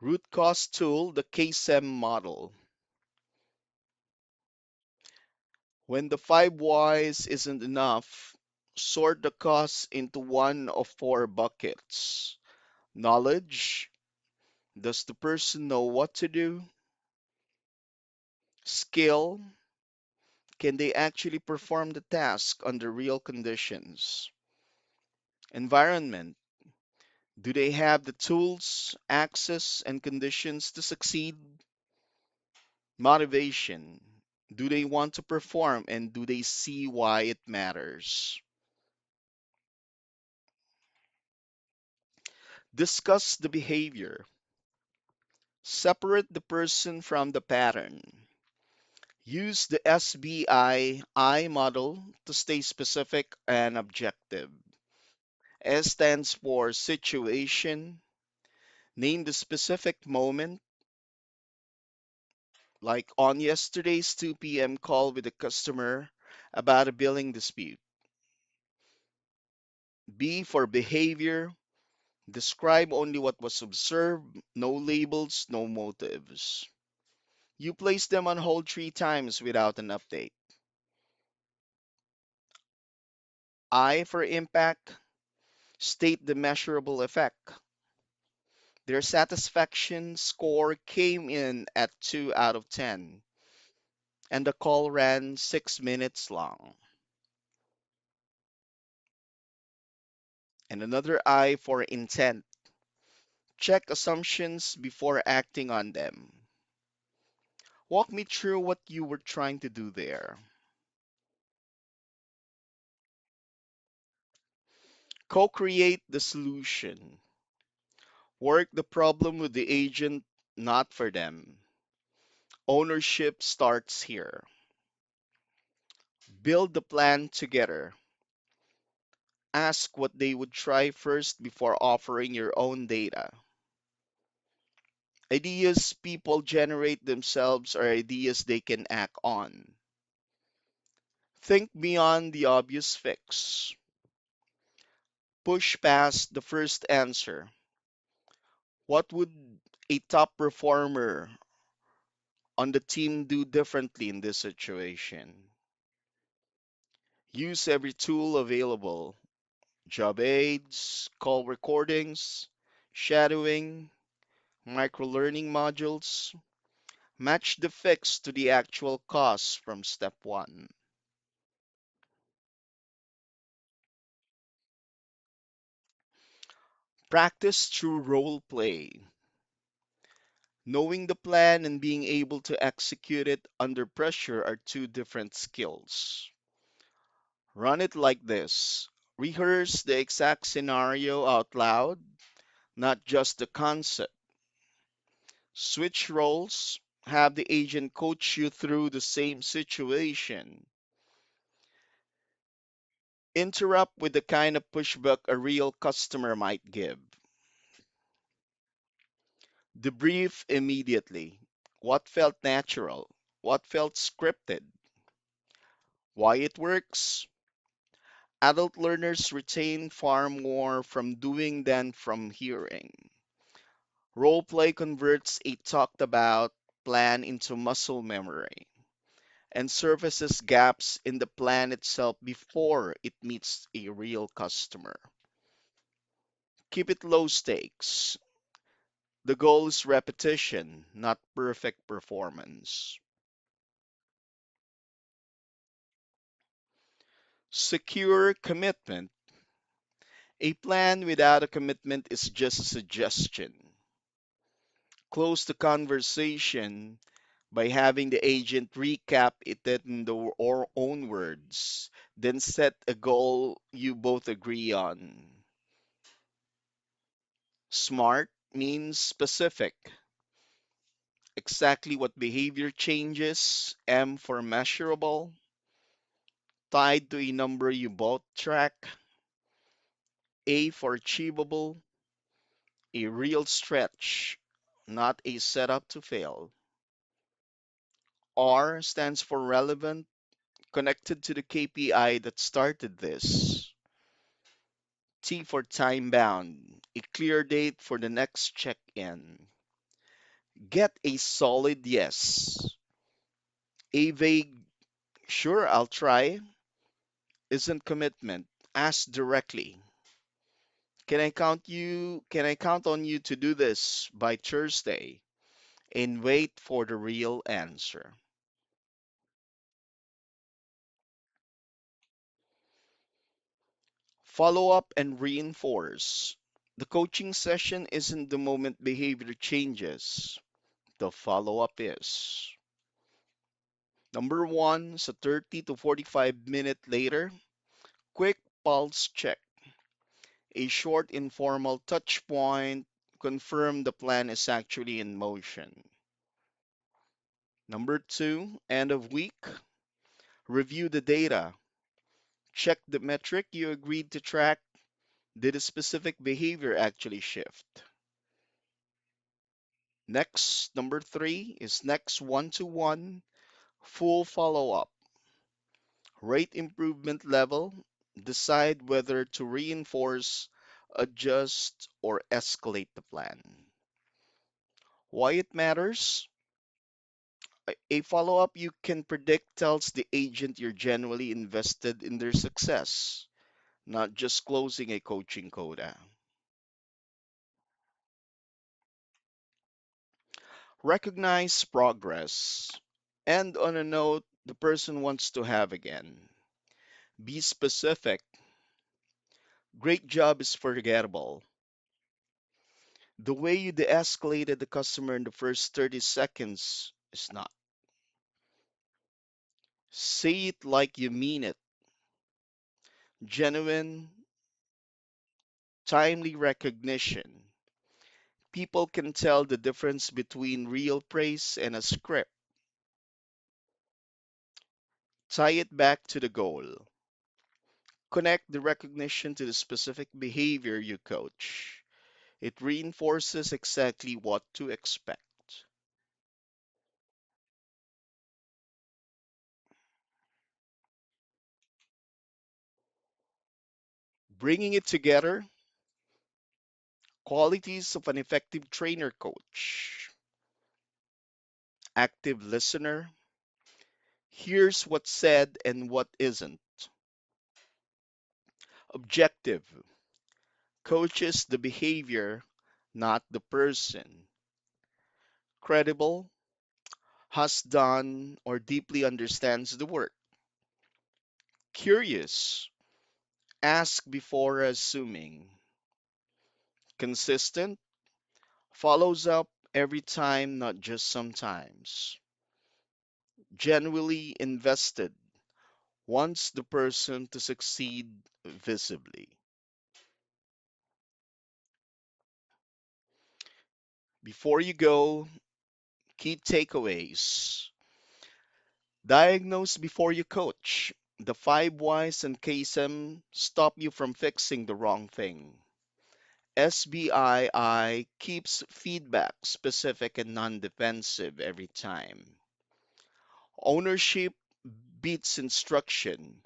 Root cause tool, the KSEM model. When the five whys isn't enough, sort the costs into one of four buckets. Knowledge. Does the person know what to do? Skill. Can they actually perform the task under real conditions? Environment. Do they have the tools, access, and conditions to succeed? Motivation. Do they want to perform and do they see why it matters? Discuss the behavior. Separate the person from the pattern. Use the SBI model to stay specific and objective. S stands for situation. Name the specific moment, like on yesterday's 2 p.m. call with a customer about a billing dispute. B for behavior. Describe only what was observed, no labels, no motives. You place them on hold 3 times without an update. I for impact. State the measurable effect. Their satisfaction score came in at 2 out of 10, and the call ran 6 minutes long. And another I for intent. Check assumptions before acting on them. Walk me through what you were trying to do there. Co create the solution. Work the problem with the agent, not for them. Ownership starts here. Build the plan together. Ask what they would try first before offering your own data. Ideas people generate themselves are ideas they can act on. Think beyond the obvious fix. Push past the first answer. What would a top performer on the team do differently in this situation? Use every tool available: job aids, call recordings, shadowing, micro learning modules. Match the fix to the actual cost from step one. Practice through role play. Knowing the plan and being able to execute it under pressure are two different skills. Run it like this: rehearse the exact scenario out loud, not just the concept. Switch roles, have the agent coach you through the same situation. Interrupt with the kind of pushback a real customer might give. Debrief immediately. What felt natural? What felt scripted? Why it works? Adult learners retain far more from doing than from hearing. Role play converts a talked about plan into muscle memory and surfaces gaps in the plan itself before it meets a real customer. Keep it low stakes. The goal is repetition, not perfect performance. Secure commitment. A plan without a commitment is just a suggestion. Close the conversation by having the agent recap it in their own words, then set a goal you both agree on. SMART means specific, exactly what behavior changes, M for measurable, tied to a number you both track, A for achievable, a real stretch, not a setup to fail. R stands for relevant, connected to the KPI that started this. T for time bound, a clear date for the next check in. Get a solid yes. A vague, sure, I'll try, isn't commitment. Ask directly. Can I count on you to do this by Thursday? And wait for the real answer. Follow up and reinforce. The coaching session isn't the moment behavior changes. The follow up is. Number one, so 30 to 45 minutes later, quick pulse check. A short informal touch point, confirm the plan is actually in motion. Number two, end of week, review the data. Check the metric you agreed to track. Did a specific behavior actually shift? Next, number three is next one to one, full follow up. Rate improvement level. Decide whether to reinforce, adjust, or escalate the plan. Why it matters? A follow up you can predict tells the agent you're genuinely invested in their success, not just closing a coaching quota. Recognize progress. And on a note the person wants to have again. Be specific. Great job is forgettable. The way you de escalated the customer in the first 30 seconds is not. Say it like you mean it. Genuine, timely recognition. People can tell the difference between real praise and a script. Tie it back to the goal. Connect the recognition to the specific behavior you coach. It reinforces exactly what to expect. Bringing it together, qualities of an effective trainer coach. Active listener, hears what's said and what isn't. Objective, coaches the behavior, not the person. Credible, has done or deeply understands the work. Curious, ask before assuming. Consistent, follows up every time, not just sometimes. Genuinely invested, wants the person to succeed visibly. Before you go, key takeaways. Diagnose before you coach. The five whys and KSM stop you from fixing the wrong thing. SBII keeps feedback specific and non defensive every time. Ownership beats instruction.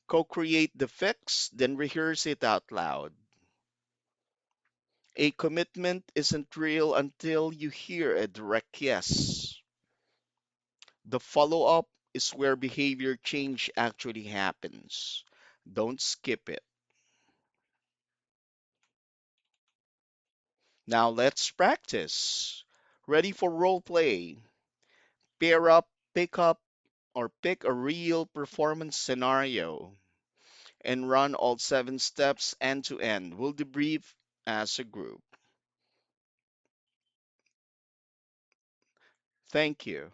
Co create the fix, then rehearse it out loud. A commitment isn't real until you hear a direct yes. The follow up is where behavior change actually happens. Don't skip it. Now let's practice. Ready for role play? Pair up, pick up, or pick a real performance scenario and run all 7 steps end to end. We'll debrief as a group. Thank you.